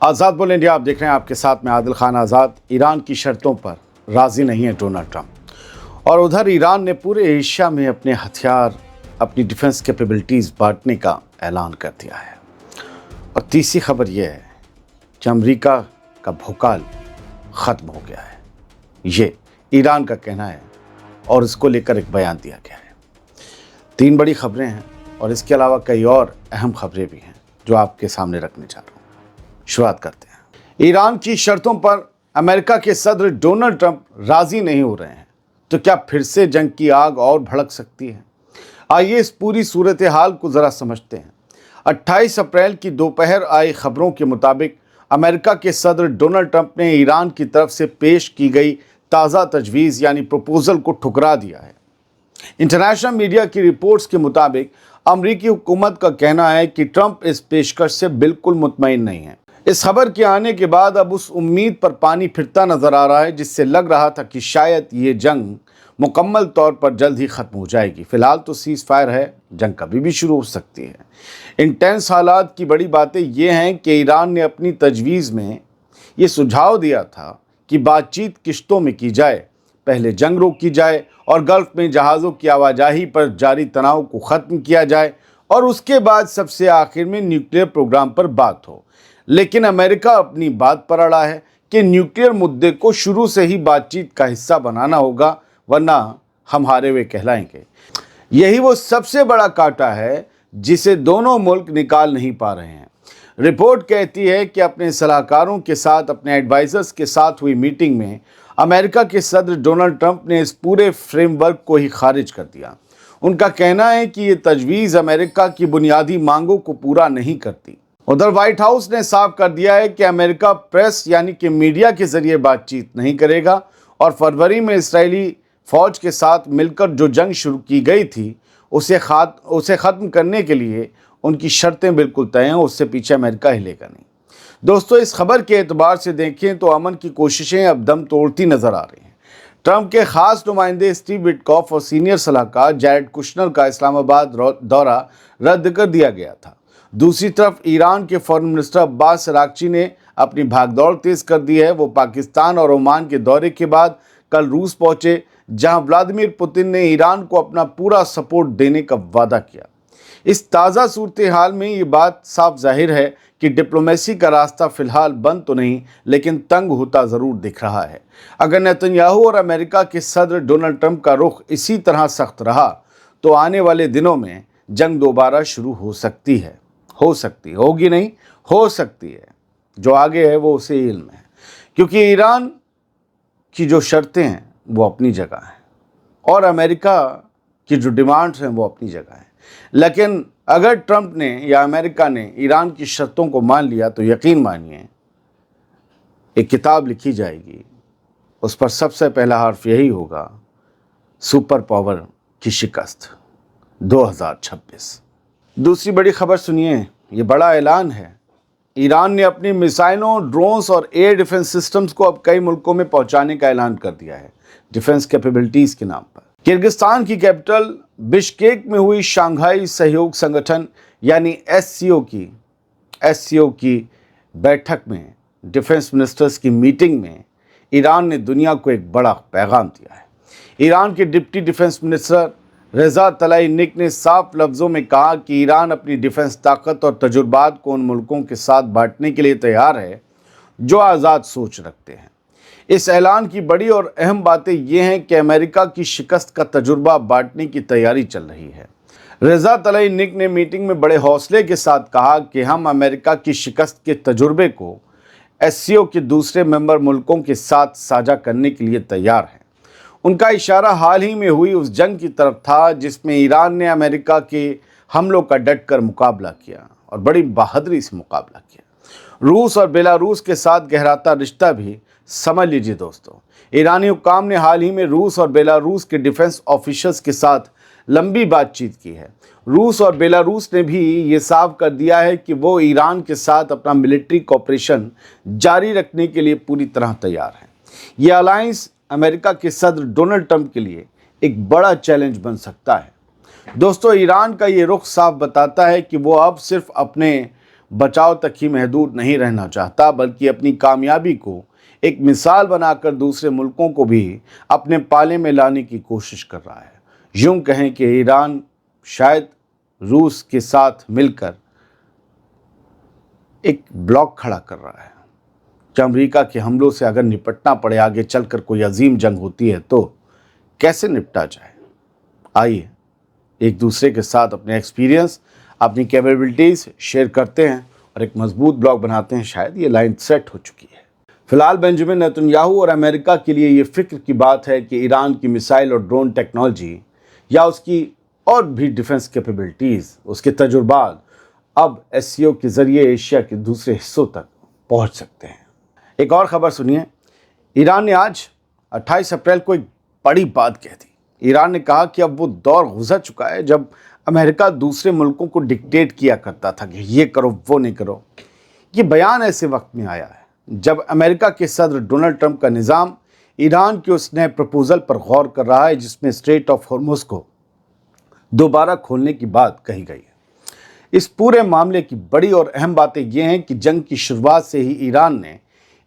आज़ाद बोल इंडिया आप देख रहे हैं, आपके साथ में आदिल खान आज़ाद। ईरान की शर्तों पर राज़ी नहीं है डोनाल्ड ट्रंप, और उधर ईरान ने पूरे एशिया में अपने हथियार, अपनी डिफेंस कैपेबिलिटीज़ बांटने का ऐलान कर दिया है। और तीसरी खबर यह है कि अमेरिका का भूकाल ख़त्म हो गया है, ये ईरान का कहना है और इसको लेकर एक बयान दिया गया है। तीन बड़ी खबरें हैं और इसके अलावा कई और अहम खबरें भी हैं जो आपके सामने रखने जा रहा हूँ। शुरुआत करते हैं। ईरान की शर्तों पर अमेरिका के सदर डोनाल्ड ट्रंप राजी नहीं हो रहे हैं, तो क्या फिर से जंग की आग और भड़क सकती है? आइए इस पूरी सूरत हाल को ज़रा समझते हैं। 28 अप्रैल की दोपहर आई खबरों के मुताबिक अमेरिका के सदर डोनाल्ड ट्रंप ने ईरान की तरफ से पेश की गई ताज़ा तजवीज़ यानी प्रपोज़ल को ठुकरा दिया है। इंटरनेशनल मीडिया की रिपोर्ट्स के मुताबिक अमरीकी हुकूमत का कहना है कि ट्रंप इस पेशकश से बिल्कुल मुतमईन नहीं है। इस खबर के आने के बाद अब उस उम्मीद पर पानी फिरता नजर आ रहा है जिससे लग रहा था कि शायद ये जंग मुकम्मल तौर पर जल्द ही ख़त्म हो जाएगी। फ़िलहाल तो सीज़ फायर है, जंग कभी भी शुरू हो सकती है। इंटेंस हालात की बड़ी बातें ये हैं कि ईरान ने अपनी तजवीज़ में ये सुझाव दिया था कि बातचीत किश्तों में की जाए, पहले जंग रोकी जाए और गल्फ़ में जहाज़ों की आवाजाही पर जारी तनाव को ख़त्म किया जाए और उसके बाद सबसे आखिर में न्यूक्लियर प्रोग्राम पर बात हो। लेकिन अमेरिका अपनी बात पर अड़ा है कि न्यूक्लियर मुद्दे को शुरू से ही बातचीत का हिस्सा बनाना होगा, वरना हम हारे हुए कहलाएंगे। यही वो सबसे बड़ा कांटा है जिसे दोनों मुल्क निकाल नहीं पा रहे हैं। रिपोर्ट कहती है कि अपने सलाहकारों के साथ, अपने एडवाइज़र्स के साथ हुई मीटिंग में अमेरिका के सदर डोनाल्ड ट्रंप ने इस पूरे फ्रेमवर्क को ही खारिज कर दिया। उनका कहना है कि ये तजवीज़ अमेरिका की बुनियादी मांगों को पूरा नहीं करती। उधर व्हाइट हाउस ने साफ कर दिया है कि अमेरिका प्रेस यानी कि मीडिया के ज़रिए बातचीत नहीं करेगा और फरवरी में इस्राएली फ़ौज के साथ मिलकर जो जंग शुरू की गई थी उसे ख़त्म करने के लिए उनकी शर्तें बिल्कुल तय हैं, उससे पीछे अमेरिका हिलेगा नहीं। दोस्तों, इस खबर के एतबार से देखें तो अमन की कोशिशें अब दम तोड़ती नज़र आ रही हैं। ट्रंप के ख़ास नुमाइंदे स्टीव विटकॉफ और सीनियर सलाहकार जैरेड कुशनर का इस्लामाबाद दौरा रद्द कर दिया गया था। दूसरी तरफ ईरान के फॉरेन मिनिस्टर अब्बास अरागची ने अपनी भागदौड़ तेज़ कर दी है। वो पाकिस्तान और ओमान के दौरे के बाद कल रूस पहुंचे, जहां व्लादिमीर पुतिन ने ईरान को अपना पूरा सपोर्ट देने का वादा किया। इस ताज़ा सूरत हाल में ये बात साफ जाहिर है कि डिप्लोमेसी का रास्ता फ़िलहाल बंद तो नहीं, लेकिन तंग होता ज़रूर दिख रहा है। अगर नेतन्याहू और अमेरिका के सदर डोनाल्ड ट्रंप का रुख इसी तरह सख्त रहा तो आने वाले दिनों में जंग दोबारा शुरू हो सकती है। होगी नहीं, हो सकती है। जो आगे है वो उसे इल्म है, क्योंकि ईरान की जो शर्तें हैं वो अपनी जगह हैं और अमेरिका की जो डिमांड्स हैं वो अपनी जगह हैं। लेकिन अगर ट्रंप ने या अमेरिका ने ईरान की शर्तों को मान लिया तो यकीन मानिए एक किताब लिखी जाएगी, उस पर सबसे पहला हर्फ यही होगा, सुपर पावर की शिकस्त 2026। दूसरी बड़ी खबर सुनिए, ये बड़ा ऐलान है। ईरान ने अपनी मिसाइलों, ड्रोन्स और एयर डिफेंस सिस्टम्स को अब कई मुल्कों में पहुंचाने का ऐलान कर दिया है, डिफेंस कैपेबिलिटीज़ के नाम पर। किर्गिस्तान की कैपिटल बिश्केक में हुई शंघाई सहयोग संगठन यानी एससीओ की बैठक में डिफेंस मिनिस्टर्स की मीटिंग में ईरान ने दुनिया को एक बड़ा पैगाम दिया है। ईरान के डिप्टी डिफेंस मिनिस्टर रेज़ा तलाईनिक ने साफ लफ्ज़ों में कहा कि ईरान अपनी डिफेंस ताकत और तजुर्बात को उन मुल्कों के साथ बांटने के लिए तैयार है जो आज़ाद सोच रखते हैं। इस ऐलान की बड़ी और अहम बातें ये हैं कि अमेरिका की शिकस्त का तजुर्बा बांटने की तैयारी चल रही है। रेज़ा तलाईनिक ने मीटिंग में बड़े हौसले के साथ कहा कि हम अमेरिका की शिकस्त के तजुर्बे को एससीओ के दूसरे मेंबर मुल्कों के साथ साझा करने के लिए तैयार हैं। उनका इशारा हाल ही में हुई उस जंग की तरफ था जिसमें ईरान ने अमेरिका के हमलों का डट कर मुकाबला किया और बड़ी बहादुरी से मुकाबला किया। रूस और बेलारूस के साथ गहराता रिश्ता भी समझ लीजिए दोस्तों। ईरानी हुक्काम ने हाल ही में रूस और बेलारूस के डिफेंस ऑफिसर्स के साथ लंबी बातचीत की है। रूस और बेलारूस ने भी ये साफ कर दिया है कि वो ईरान के साथ अपना मिलिट्री कोऑपरेशन जारी रखने के लिए पूरी तरह तैयार हैं। ये अलायंस अमेरिका के सदर डोनाल्ड ट्रंप के लिए एक बड़ा चैलेंज बन सकता है। दोस्तों, ईरान का ये रुख साफ बताता है कि वो अब सिर्फ अपने बचाव तक ही महदूद नहीं रहना चाहता, बल्कि अपनी कामयाबी को एक मिसाल बनाकर दूसरे मुल्कों को भी अपने पाले में लाने की कोशिश कर रहा है। यूं कहें कि ईरान शायद रूस के साथ मिलकर एक ब्लॉक खड़ा कर रहा है कि अमेरिका के हमलों से अगर निपटना पड़े, आगे चलकर कोई अजीम जंग होती है तो कैसे निपटा जाए। आइए एक दूसरे के साथ अपने एक्सपीरियंस, अपनी कैपेबिलिटीज़ शेयर करते हैं और एक मजबूत ब्लॉक बनाते हैं। शायद ये लाइन सेट हो चुकी है। फिलहाल बेंजामिन नेतन्याहू और अमेरिका के लिए ये फिक्र की बात है कि ईरान की मिसाइल और ड्रोन टेक्नोलॉजी या उसकी और भी डिफेंस कैपेबिलिटीज़, उसके तजुर्बात अब एससीओ के ज़रिए एशिया के दूसरे हिस्सों तक पहुंच सकते हैं। एक और ख़बर सुनिए। ईरान ने आज 28 अप्रैल को एक बड़ी बात कह दी। ईरान ने कहा कि अब वो दौर गुजर चुका है जब अमेरिका दूसरे मुल्कों को डिक्टेट किया करता था कि ये करो वो नहीं करो। ये बयान ऐसे वक्त में आया है जब अमेरिका के सदर डोनाल्ड ट्रंप का निज़ाम ईरान के उस नए प्रपोज़ल पर गौर कर रहा है जिसमें स्ट्रेट ऑफ हॉर्मुज़ को दोबारा खोलने की बात कही गई है। इस पूरे मामले की बड़ी और अहम बातें ये हैं कि जंग की शुरुआत से ही ईरान ने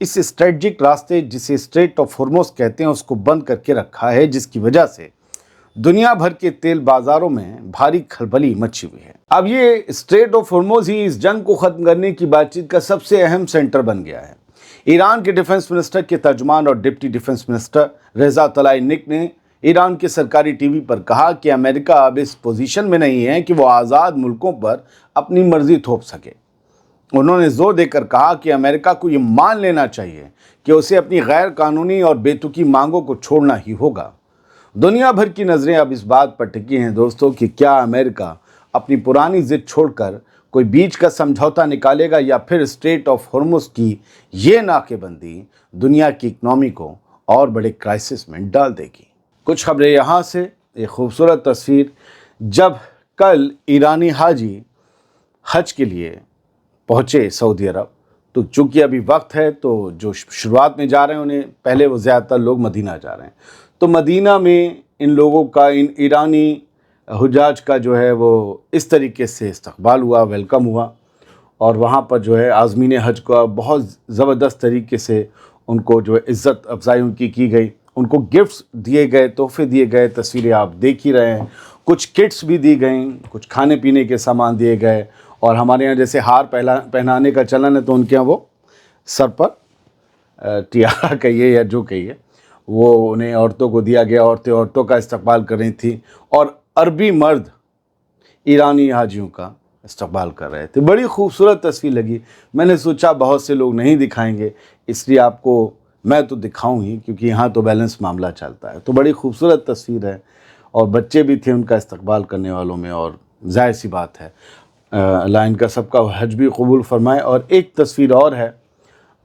इस स्ट्रेटजिक रास्ते जिसे स्ट्रेट ऑफ हॉर्मुज़ कहते हैं उसको बंद करके रखा है, जिसकी वजह से दुनिया भर के तेल बाजारों में भारी खलबली मची हुई है। अब ये स्ट्रेट ऑफ हॉर्मुज़ ही इस जंग को ख़त्म करने की बातचीत का सबसे अहम सेंटर बन गया है। ईरान के डिफेंस मिनिस्टर के तर्जुमान और डिप्टी डिफेंस मिनिस्टर रेज़ा तलायनिक ने ईरान के सरकारी टीवी पर कहा कि अमेरिका अब इस पोजीशन में नहीं है कि वो आज़ाद मुल्कों पर अपनी मर्जी थोप सके। उन्होंने जोर देकर कहा कि अमेरिका को ये मान लेना चाहिए कि उसे अपनी गैर कानूनी और बेतुकी मांगों को छोड़ना ही होगा। दुनिया भर की नज़रें अब इस बात पर टिकी हैं दोस्तों कि क्या अमेरिका अपनी पुरानी जिद छोड़कर कोई बीच का समझौता निकालेगा या फिर स्ट्रेट ऑफ हॉर्मुज़ की ये नाकेबंदी दुनिया की इकनॉमी को और बड़े क्राइसिस में डाल देगी। कुछ खबरें यहाँ से। एक खूबसूरत तस्वीर, जब कल ईरानी हाजी हज के लिए पहुँचे सऊदी अरब, तो चूँकि अभी वक्त है तो जो शुरुआत में जा रहे हैं उन्हें, पहले वो ज़्यादातर लोग मदीना जा रहे हैं, तो मदीना में इन लोगों का, इन ईरानी हुजाज का जो है वो इस तरीके से इस्तकबाल हुआ, वेलकम हुआ। और वहाँ पर जो है आज़मीन हज का बहुत ज़बरदस्त तरीके से उनको जो है इज़्ज़त अफजाई उनकी की गई, उनको गिफ्ट्स दिए गए, तोहफे दिए गए। तस्वीरें आप देख ही रहे हैं। कुछ किट्स भी दी गई, कुछ खाने पीने के सामान दिए गए। और हमारे यहाँ जैसे हार पहनाने का चलन है तो उनके यहाँ वो सर पर टियारा कहिए या जो कहिए वो उन्हें औरतों को दिया गया। औरतें औरतों का इस्तकबाल कर रही थी और अरबी मर्द ईरानी हाजियों का इस्तकबाल कर रहे थे। बड़ी खूबसूरत तस्वीर लगी। मैंने सोचा बहुत से लोग नहीं दिखाएंगे, इसलिए आपको मैं तो दिखाऊं ही, क्योंकि यहाँ तो बैलेंस मामला चलता है। तो बड़ी खूबसूरत तस्वीर है और बच्चे भी थे उनका इस्तकबाल करने वालों में, और जाहिर सी बात है अल्लाह इनका सबका हज भी कबूल फरमाए। और एक तस्वीर और है,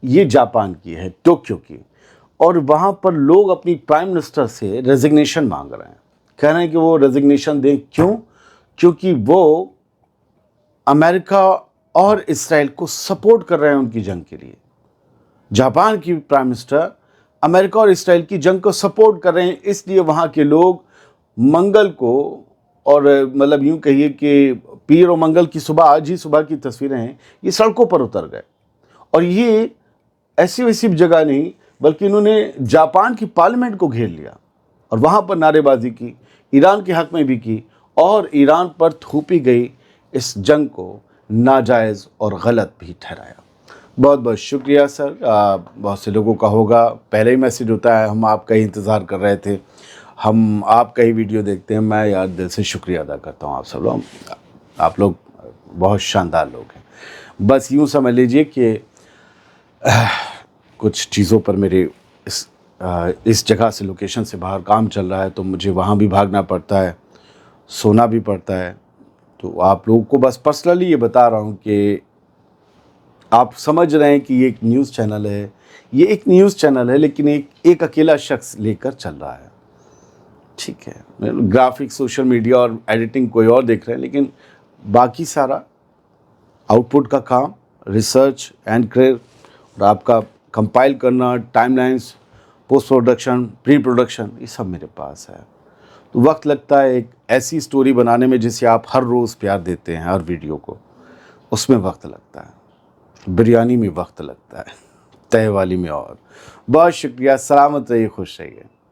ये जापान की है, टोक्यो की, और वहाँ पर लोग अपनी प्राइम मिनिस्टर से रेजिग्नेशन मांग रहे हैं, कह रहे हैं कि वो रेजिग्नेशन दें। क्यों? क्योंकि वो अमेरिका और इसराइल को सपोर्ट कर रहे हैं उनकी जंग के लिए। जापान की प्राइम मिनिस्टर अमेरिका और इसराइल की जंग को सपोर्ट कर रहे हैं, इसलिए वहाँ के लोग मंगल को, और मतलब यूँ कहिए कि पीर और मंगल की सुबह, आज ही सुबह की तस्वीरें हैं, ये सड़कों पर उतर गए। और ये ऐसी वैसी जगह नहीं, बल्कि इन्होंने जापान की पार्लियामेंट को घेर लिया और वहाँ पर नारेबाजी की, ईरान के हक़ में भी की, और ईरान पर थोपी गई इस जंग को नाजायज़ और गलत भी ठहराया। बहुत बहुत शुक्रिया सर। बहुत से लोगों का होगा पहले ही मैसेज होता है, हम आपका ही इंतज़ार कर रहे थे, हम आपका ही वीडियो देखते हैं। मैं यार दिल से शुक्रिया अदा करता हूँ आप सब लोग। आप लोग बहुत शानदार लोग हैं। बस यूँ समझ लीजिए कि कुछ चीज़ों पर मेरे इस जगह से, लोकेशन से बाहर काम चल रहा है, तो मुझे वहाँ भी भागना पड़ता है, सोना भी पड़ता है। तो आप लोगों को बस पर्सनली ये बता रहा हूँ कि आप समझ रहे हैं कि ये एक न्यूज़ चैनल है, ये एक न्यूज़ चैनल है, लेकिन एक अकेला शख्स लेकर चल रहा है। ठीक है, ग्राफिक्स, सोशल मीडिया और एडिटिंग कोई और देख रहे हैं, लेकिन बाकी सारा आउटपुट का काम, रिसर्च एंड क्रिएट, और आपका कंपाइल करना, timelines, post production, pre production, ये सब मेरे पास है। तो वक्त लगता है एक ऐसी स्टोरी बनाने में जिसे आप हर रोज़ प्यार देते हैं, हर वीडियो को, اس میں وقت لگتا ہے، بریانی میں وقت لگتا ہے، تہہ والی میں اور۔ بہت شکریہ، سلامت رہیے، خوش رہیے۔